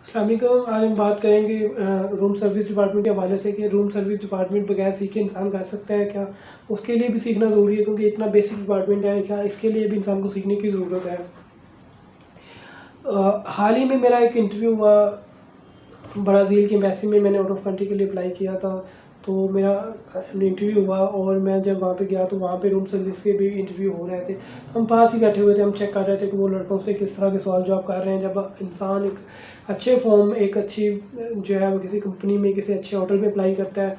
अस्सलामुअलैकुम। आज हम बात करेंगे रूम सर्विस डिपार्टमेंट के हवाले से कि रूम सर्विस डिपार्टमेंट बगैर सीखे इंसान कर सकता है क्या? उसके लिए भी सीखना ज़रूरी है क्योंकि इतना बेसिक डिपार्टमेंट है, क्या इसके लिए भी इंसान को सीखने की ज़रूरत है। हाल ही में मेरा एक इंटरव्यू हुआ ब्राज़ील के एम्बेसी में। मैंने आउट ऑफ कंट्री के लिए अप्लाई किया था, तो मेरा इंटरव्यू हुआ और मैं जब वहाँ पे गया तो वहाँ पे रूम सर्विस के भी इंटरव्यू हो रहे थे। हम पास ही बैठे हुए थे, हम चेक कर रहे थे कि वो लड़कों से किस तरह के सवाल जवाब कर रहे हैं। जब इंसान एक अच्छे फॉर्म, एक अच्छी जो है वो किसी कंपनी में, किसी अच्छे होटल में अप्लाई करता है,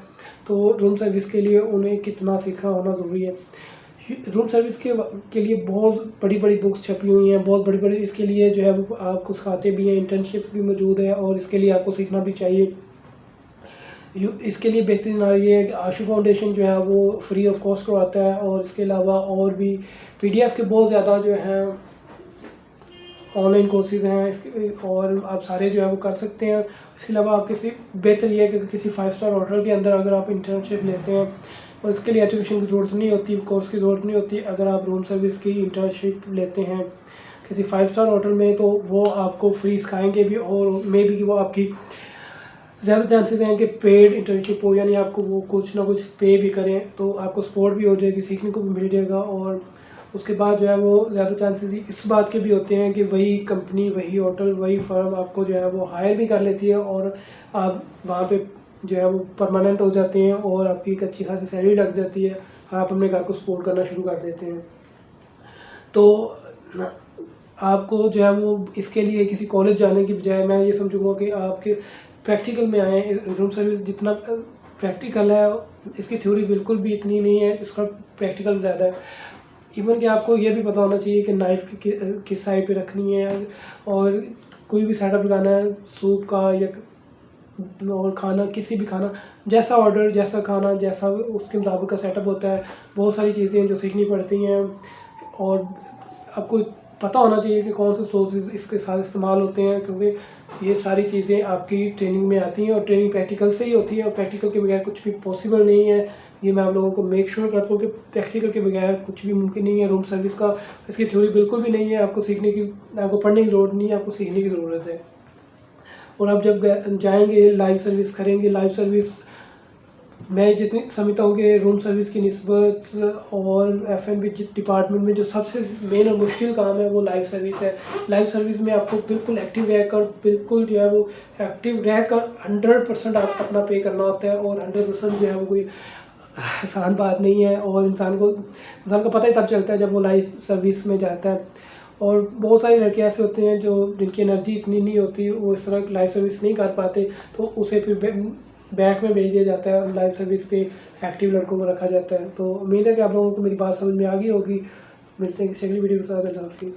तो रूम सर्विस के लिए उन्हें कितना सीखा होना ज़रूरी है। रूम सर्विस के लिए बहुत बड़ी बड़ी बुक्स छपी हुई हैं, बहुत बड़ी बड़ी इसके लिए जो है वो आपको सिखाते भी हैं, इंटर्नशिप भी मौजूद है और इसके लिए आपको सीखना भी चाहिए। इसके लिए बेहतरीन ये है कि आशू फाउंडेशन जो है वो फ्री ऑफ कॉस्ट करवाता है और इसके अलावा और भी पीडीएफ के बहुत ज़्यादा जो हैं ऑनलाइन कोर्सेज हैं इसके, और आप सारे जो है वो कर सकते हैं। इसके अलावा आप किसी बेहतर ये है कि किसी 5 स्टार होटल के अंदर अगर आप इंटर्नशिप लेते हैं और इसके लिए एजुकेशन की ज़रूरत नहीं होती, कोर्स की ज़रूरत नहीं होती। अगर आप रूम सर्विस की इंटर्नशिप लेते हैं किसी 5 स्टार होटल में, तो वो आपको फ्री सिखाएंगे भी और मे बी कि वो आपकी ज़्यादा चांसेस हैं कि पेड इंटर्नशिप हो, यानी आपको वो कुछ ना कुछ पे भी करें, तो आपको सपोर्ट भी हो जाएगी, सीखने को भी मिल जाएगा। और उसके बाद जो है वो ज़्यादा चांसेस इस बात के भी होते हैं कि वही कंपनी, वही होटल, वही फर्म आपको जो है वो हायर भी कर लेती है और आप वहाँ पे जो है वो परमानेंट हो जाते हैं और आपकी एक अच्छी खासी सैलरी लग जाती है। आप अपने घर को सपोर्ट करना शुरू कर देते हैं। तो आपको जो है वो इसके लिए किसी कॉलेज जाने की बजाय मैं ये समझूंगा कि आपके प्रैक्टिकल में आए। रूम सर्विस जितना प्रैक्टिकल है, इसकी थ्योरी बिल्कुल भी इतनी नहीं है, इसका प्रैक्टिकल ज़्यादा है। इवन कि आपको ये भी पता होना चाहिए कि नाइफ़ किस साइड पे रखनी है और कोई भी सेटअप लगाना है सूप का या और खाना, किसी भी खाना, जैसा ऑर्डर, जैसा खाना, जैसा उसके मुताबिक का सेटअप होता है। बहुत सारी चीज़ें जो सीखनी पड़ती हैं और आपको पता होना चाहिए कि कौन से सोर्सेज इसके साथ इस्तेमाल होते हैं, क्योंकि ये सारी चीज़ें आपकी ट्रेनिंग में आती हैं और ट्रेनिंग प्रैक्टिकल से ही होती है और प्रैक्टिकल के बगैर कुछ भी पॉसिबल नहीं है। ये मैं आप लोगों को मेक श्योर करता हूँ कि प्रैक्टिकल के बगैर कुछ भी मुमकिन नहीं है। रूम सर्विस का इसकी थ्योरी बिल्कुल भी नहीं है, आपको सीखने की, आपको पढ़ने की ज़रूरत नहीं है, आपको सीखने की ज़रूरत है। और आप जब जाएंगे लाइव सर्विस करेंगे, लाइव सर्विस मैं जितनी समझता हूँ कि रूम सर्विस की निस्बत और एफ.एन.बी डिपार्टमेंट में जो सबसे मेन और मुश्किल काम है वो लाइव सर्विस है। लाइव सर्विस में आपको बिल्कुल एक्टिव रहकर, बिल्कुल जो है वो एक्टिव रहकर 100% आप अपना पे करना होता है और 100% जो है वो कोई आसान बात नहीं है। और इंसान को पता ही तब चलता है जब वो लाइव सर्विस में जाता है। और बहुत सारे लड़के ऐसे होते हैं जो जिनकी एनर्जी इतनी नहीं होती, वो इस तरह लाइव सर्विस नहीं कर पाते, तो उसे फिर बैक में भेज दिया जाता है। लाइव सर्विस पे एक्टिव लड़कों को रखा जाता है। तो उम्मीद है कि आप लोगों को मेरी बात समझ में आ गई होगी। मिलते हैं किसी अगली वीडियो के साथ। अल्लाह हाफिज़।